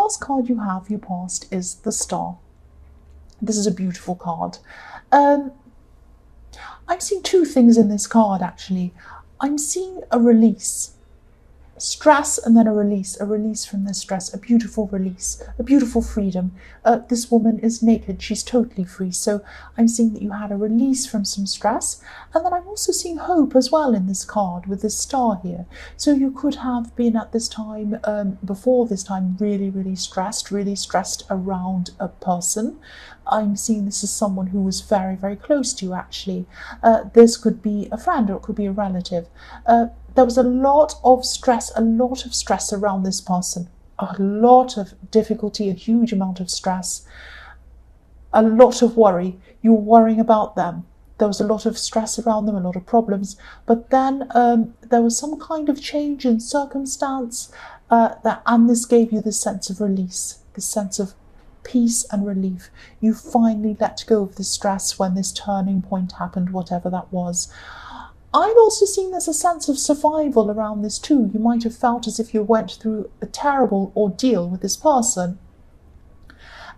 last card you have, your past, is the Star. This is a beautiful card. I'm seeing two things in this card, actually. I'm seeing a release. Stress and then a release from this stress, a beautiful release, a beautiful freedom. This woman is naked, she's totally free. So I'm seeing that you had a release from some stress, and then I'm also seeing hope as well in this card with this star here. So you could have been at this time, before this time, really stressed around a person. I'm seeing this as someone who was very close to you, actually. This could be a friend or it could be a relative. There was a lot of stress around this person. A lot of difficulty, a huge amount of stress, a lot of worry. You were worrying about them. There was a lot of stress around them, a lot of problems. But then there was some kind of change in circumstance, and this gave you this sense of release, this sense of peace and relief. You finally let go of the stress when this turning point happened, whatever that was. I'm also seeing there's a sense of survival around this too. You might have felt as if you went through a terrible ordeal with this person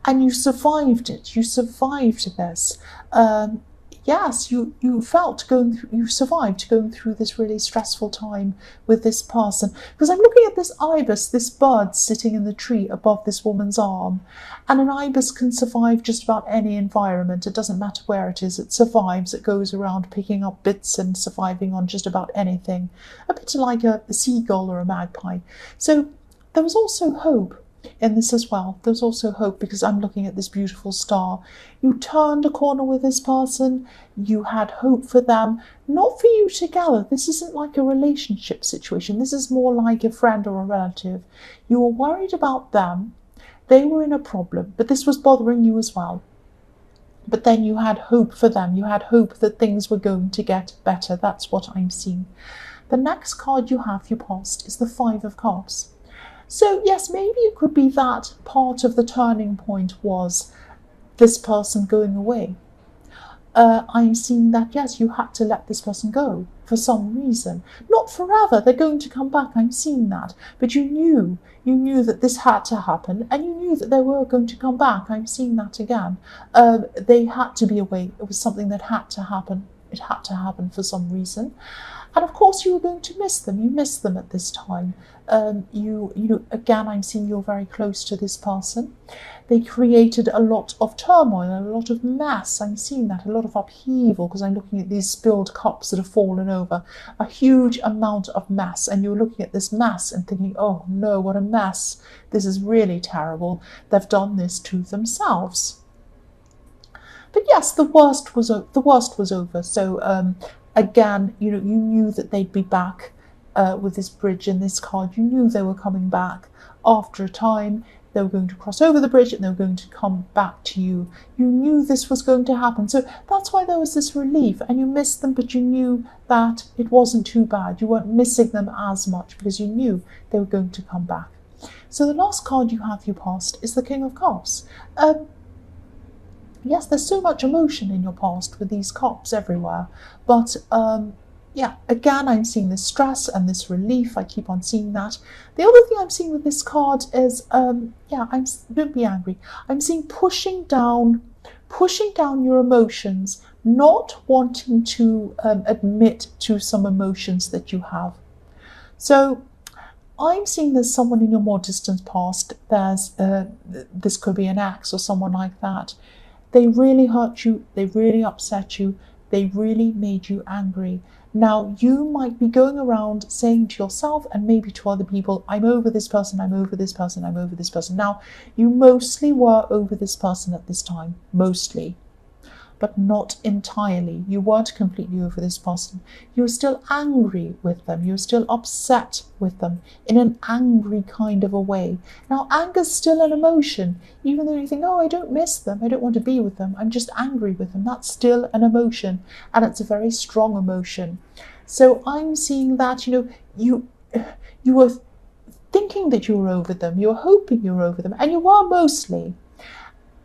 and you survived it. You survived this. Yes, you survived going through this really stressful time with this person. Because I'm looking at this ibis, this bird sitting in the tree above this woman's arm. And an ibis can survive just about any environment. It doesn't matter where it is. It survives. It goes around picking up bits and surviving on just about anything. A bit like a seagull or a magpie. So there was also hope in this as well. There's also hope because I'm looking at this beautiful star. You turned a corner with this person. You had hope for them, not for you together. This isn't like a relationship situation. This is more like a friend or a relative. You were worried about them. They were in a problem, but this was bothering you as well. But then you had hope for them. You had hope that things were going to get better. That's what I'm seeing. The next card you have, your past, is the Five of Cups. So yes, maybe it could be that part of the turning point was this person going away. I'm seeing that, yes, you had to let this person go for some reason. Not forever, they're going to come back, I'm seeing that. But you knew that this had to happen and you knew that they were going to come back. I'm seeing that again. They had to be away. It was something that had to happen. It had to happen for some reason. And of course you were going to miss them. You missed them at this time. Again, I'm seeing you're very close to this person. They created a lot of turmoil, a lot of mess. I'm seeing that, a lot of upheaval, because I'm looking at these spilled cups that have fallen over. A huge amount of mess. And you're looking at this mess and thinking, oh no, what a mess. This is really terrible. They've done this to themselves. But yes, the worst was over. So again, you knew that they'd be back with this bridge and this card. You knew they were coming back after a time. They were going to cross over the bridge and they were going to come back to you. You knew this was going to happen. So that's why there was this relief. And you missed them, but you knew that it wasn't too bad. You weren't missing them as much because you knew they were going to come back. So the last card you have, your past, is the King of Cups. Yes, there's so much emotion in your past with these cups everywhere. But yeah, again, I'm seeing this stress and this relief. I keep on seeing that. The other thing I'm seeing with this card is, don't be angry. I'm seeing pushing down your emotions, not wanting to admit to some emotions that you have. So I'm seeing there's someone in your more distant past. This could be an ex or someone like that. They really hurt you, they really upset you, they really made you angry. Now, you might be going around saying to yourself and maybe to other people, I'm over this person, I'm over this person, I'm over this person. Now, you mostly were over this person at this time, mostly, but not entirely. You weren't completely over this person. You were still angry with them. You were still upset with them in an angry kind of a way. Now, anger's still an emotion. Even though you think, oh, I don't miss them, I don't want to be with them, I'm just angry with them. That's still an emotion, and it's a very strong emotion. So I'm seeing that, you were thinking that you were over them, you were hoping you were over them, and you were mostly.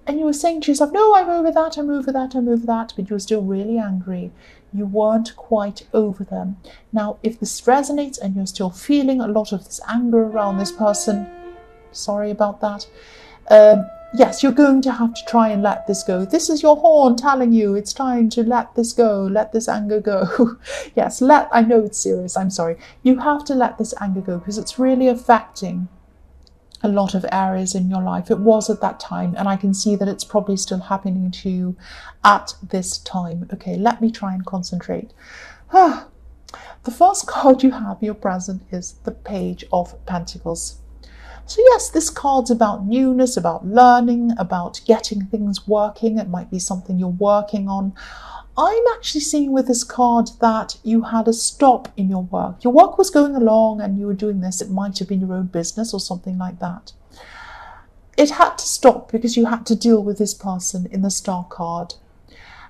And you were saying to yourself, no, I'm over that, I'm over that, I'm over that, but you were still really angry. You weren't quite over them. Now, if this resonates and you're still feeling a lot of this anger around this person, Sorry about that. Yes, you're going to have to try and let this go. This is your horn telling you it's time to let this go, let this anger go. Yes, I know it's serious, I'm sorry. You have to let this anger go because it's really affecting a lot of areas in your life. It was at that time, and I can see that it's probably still happening to you at this time. Okay, let me try and concentrate. The first card you have in your present is the Page of Pentacles. So yes, this card's about newness, about learning, about getting things working. It might be something you're working on. I'm actually seeing with this card that you had a stop in your work. Your work was going along and you were doing this. It might have been your own business or something like that. It had to stop because you had to deal with this person in the Star card.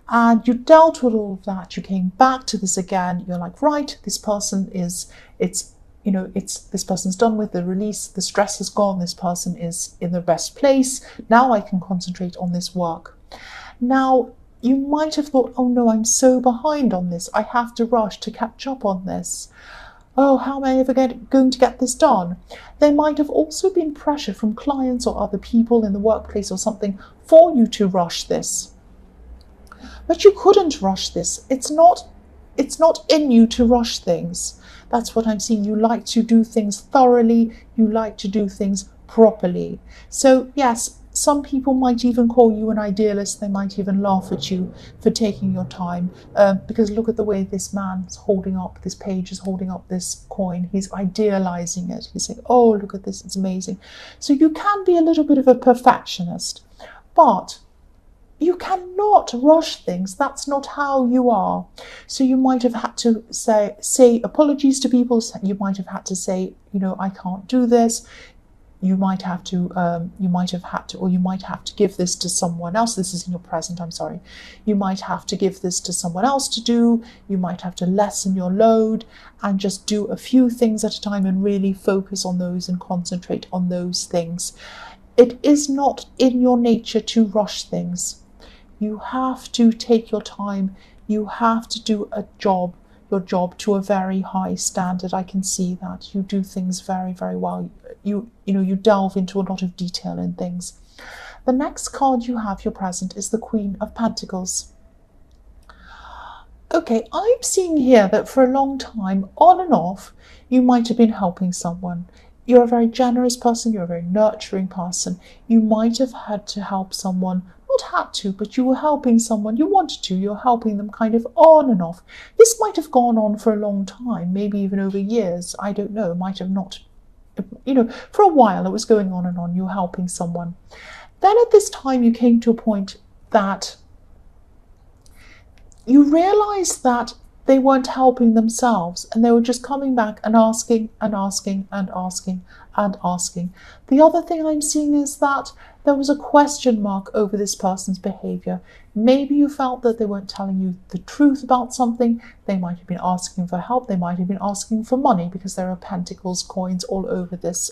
And you dealt with all of that. You came back to this again. You're like, right, this person is, this person's done with the release, the stress is gone, this person is in the best place. Now I can concentrate on this work. Now, you might have thought, oh no, I'm so behind on this. I have to rush to catch up on this. Oh, how am I ever going to get this done? There might have also been pressure from clients or other people in the workplace or something for you to rush this. But you couldn't rush this. It's not in you to rush things. That's what I'm seeing. You like to do things thoroughly. You like to do things properly. So yes, some people might even call you an idealist. They might even laugh at you for taking your time. Because look at the way this man's holding up, this page is holding up this coin. He's idealizing it. He's saying, oh, look at this, it's amazing. So you can be a little bit of a perfectionist, but you cannot rush things. That's not how you are. So you might have had to say apologies to people. You might have had to say, I can't do this. You might have to give this to someone else. This is in your present, I'm sorry. You might have to give this to someone else to do. You might have to lessen your load and just do a few things at a time and really focus on those and concentrate on those things. It is not in your nature to rush things. You have to take your time. You have to do your job to a very high standard. I can see that. You do things very, very well. You delve into a lot of detail in things. The next card you have, your present, is the Queen of Pentacles. Okay, I'm seeing here that for a long time, on and off, you might have been helping someone. You're a very generous person. You're a very nurturing person. You might have had to help someone. Not had to, but you were helping someone. You wanted to. You're helping them kind of on and off. This might have gone on for a long time, maybe even over years. I don't know. It might have not. For a while it was going on and on. You were helping someone. Then at this time you came to a point that you realized that they weren't helping themselves and they were just coming back and asking and asking and asking and asking. The other thing I'm seeing is that there was a question mark over this person's behavior. Maybe you felt that they weren't telling you the truth about something. They might have been asking for help. They might have been asking for money because there are pentacles, coins all over this,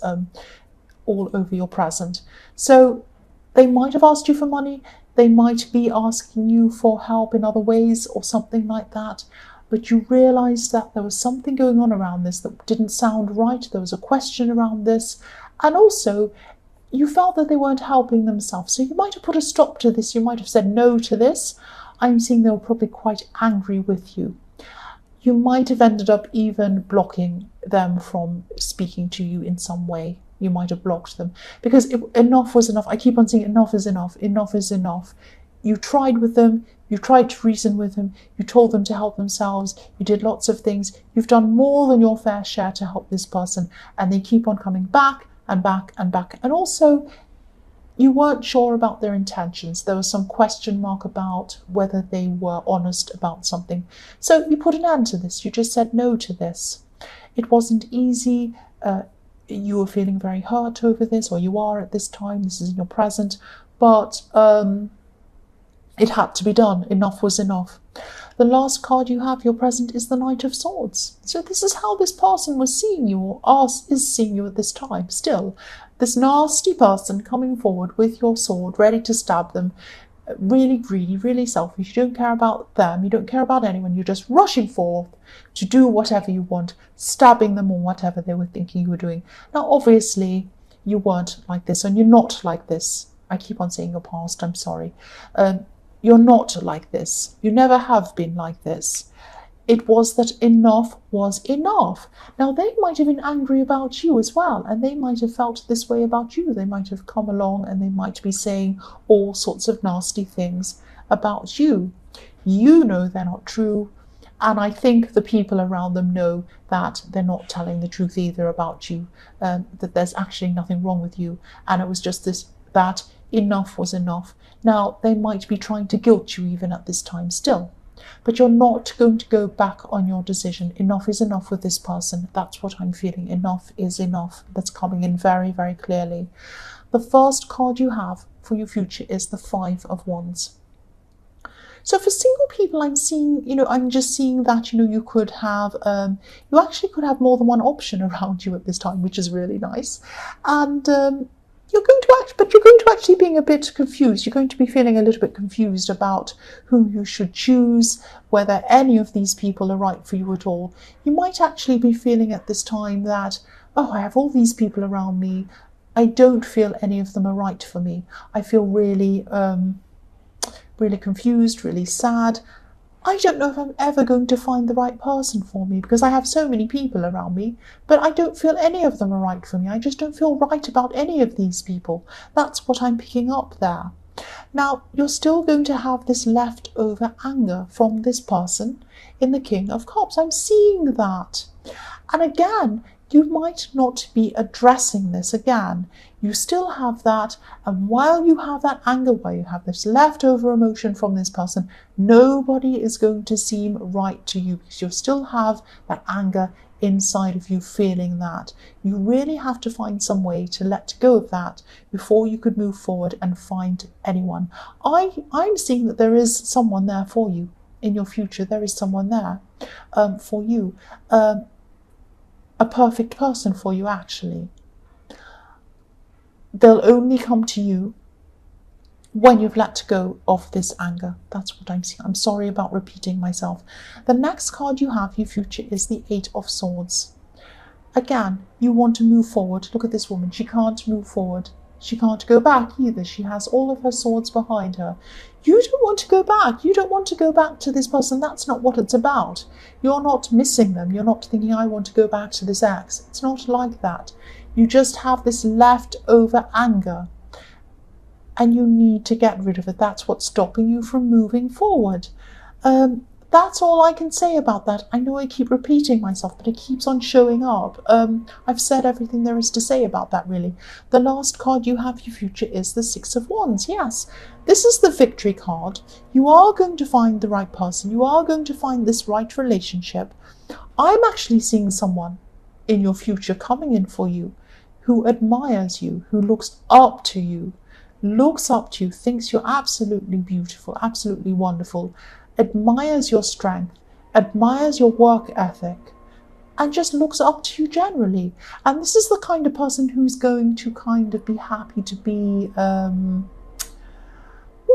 all over your present. So they might have asked you for money. They might be asking you for help in other ways or something like that. But you realized that there was something going on around this that didn't sound right. There was a question around this. And also, you felt that they weren't helping themselves. So you might have put a stop to this. You might have said no to this. I'm seeing they were probably quite angry with you. You might have ended up even blocking them from speaking to you in some way. You might have blocked them because enough was enough. I keep on saying enough is enough. Enough is enough. You tried with them. You tried to reason with them. You told them to help themselves. You did lots of things. You've done more than your fair share to help this person. And they keep on coming back and back and back. And also, you weren't sure about their intentions. There was some question mark about whether they were honest about something. So you put an end to this. You just said no to this. It wasn't easy. You were feeling very hurt over this, or you are at this time. This is in your present. But it had to be done. Enough was enough. The last card you have, your present, is the Knight of Swords. So this is how this person was seeing you, or is seeing you at this time still. This nasty person coming forward with your sword, ready to stab them, really greedy, really selfish. You don't care about them. You don't care about anyone. You're just rushing forth to do whatever you want, stabbing them or whatever they were thinking you were doing. Now, obviously, you weren't like this, and you're not like this. I keep on saying your past, I'm sorry. You're not like this. You never have been like this. It was that enough was enough. Now, they might have been angry about you as well, and they might have felt this way about you. They might have come along and they might be saying all sorts of nasty things about you. You know they're not true, and I think the people around them know that they're not telling the truth either about you, that there's actually nothing wrong with you, and it was just this, that enough was enough. Now, they might be trying to guilt you even at this time still, but you're not going to go back on your decision. Enough is enough with this person. That's what I'm feeling. Enough is enough. That's coming in very, very clearly. The first card you have for your future is the Five of Wands. So for single people, I'm seeing, I'm just seeing that, you could have, you actually could have more than one option around you at this time, which is really nice. And you're going to actually being a bit confused. You're going to be feeling a little bit confused about who you should choose, whether any of these people are right for you at all. You might actually be feeling at this time that, oh, I have all these people around me. I don't feel any of them are right for me. I feel really, really confused, really sad. I don't know if I'm ever going to find the right person for me because I have so many people around me, but I don't feel any of them are right for me. I just don't feel right about any of these people. That's what I'm picking up there. Now, you're still going to have this leftover anger from this person in the King of Cups. I'm seeing that. And again, you might not be addressing this again. You still have that, and while you have that anger, while you have this leftover emotion from this person, nobody is going to seem right to you because you still have that anger inside of you feeling that. You really have to find some way to let go of that before you could move forward and find anyone. I'm seeing that there is someone there for you in your future. There is someone there for you. A perfect person for you, actually. They'll only come to you when you've let go of this anger. That's what I'm seeing. I'm sorry about repeating myself. The next card you have, your future, is the Eight of Swords. Again, you want to move forward. Look at this woman. She can't move forward. She can't go back either. She has all of her swords behind her. You don't want to go back. You don't want to go back to this person. That's not what it's about. You're not missing them. You're not thinking, I want to go back to this ex. It's not like that. You just have this leftover anger and you need to get rid of it. That's what's stopping you from moving forward. That's all I can say about that. I know I keep repeating myself, but it keeps on showing up. I've said everything there is to say about that, really. The last card you have, your future, is the Six of Wands. Yes, this is the victory card. You are going to find the right person. You are going to find this right relationship. I'm actually seeing someone in your future coming in for you who admires you, who looks up to you, thinks you're absolutely beautiful, absolutely wonderful, admires your strength, admires your work ethic, and just looks up to you generally. And this is the kind of person who's going to kind of be happy to be, what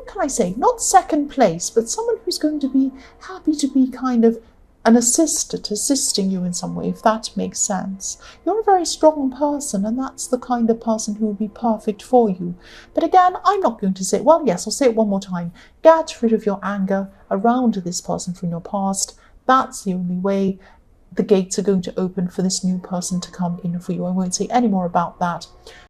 can I say, not second place, but someone who's going to be happy to be kind of an assistant, assisting you in some way, if that makes sense. You're a very strong person, and that's the kind of person who would be perfect for you. But again, I'm not going to say, well, yes, I'll say it one more time. Get rid of your anger around this person from your past. That's the only way the gates are going to open for this new person to come in for you. I won't say any more about that.